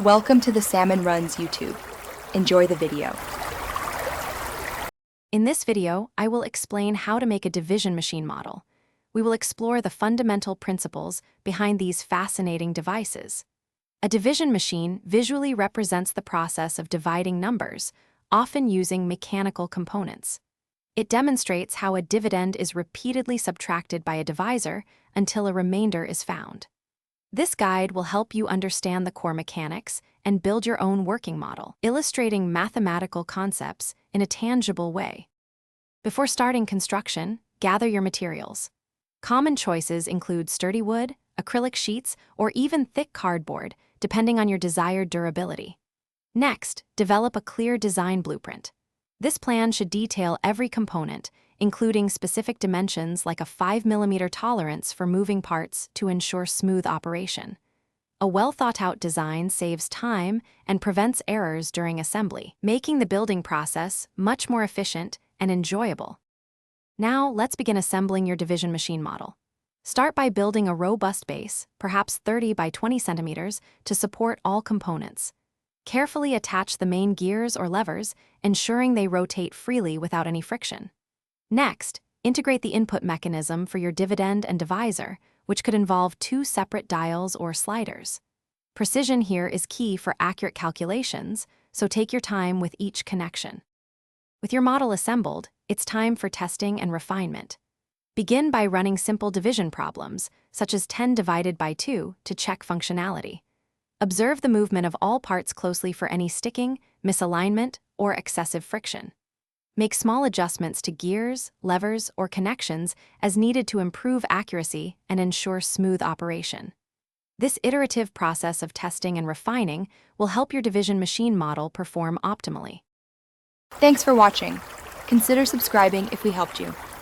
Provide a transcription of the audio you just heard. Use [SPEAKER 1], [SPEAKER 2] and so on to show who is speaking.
[SPEAKER 1] Welcome to the Salmon Runs YouTube. Enjoy the video.
[SPEAKER 2] In this video, I will explain how to make a division machine model. We will explore the fundamental principles behind these fascinating devices. A division machine visually represents the process of dividing numbers, often using mechanical components. It demonstrates how a dividend is repeatedly subtracted by a divisor until a remainder is found. This guide will help you understand the core mechanics and build your own working model, illustrating mathematical concepts in a tangible way. Before starting construction, gather your materials. Common choices include sturdy wood, acrylic sheets, or even thick cardboard, depending on your desired durability. Next, develop a clear design blueprint. This plan should detail every component, including specific dimensions like a 5mm tolerance for moving parts to ensure smooth operation. A well-thought-out design saves time and prevents errors during assembly, making the building process much more efficient and enjoyable. Now, let's begin assembling your division machine model. Start by building a robust base, perhaps 30 by 20 centimeters, to support all components. Carefully attach the main gears or levers, ensuring they rotate freely without any friction. Next, integrate the input mechanism for your dividend and divisor, which could involve two separate dials or sliders. Precision here is key for accurate calculations, so take your time with each connection. With your model assembled, it's time for testing and refinement. Begin by running simple division problems, such as 10 divided by 2, to check functionality. Observe the movement of all parts closely for any sticking, misalignment, or excessive friction. Make small adjustments to gears, levers, or connections as needed to improve accuracy and ensure smooth operation. This iterative process of testing and refining will help your division machine model perform optimally.
[SPEAKER 1] Thanks for watching. Consider subscribing if we helped you.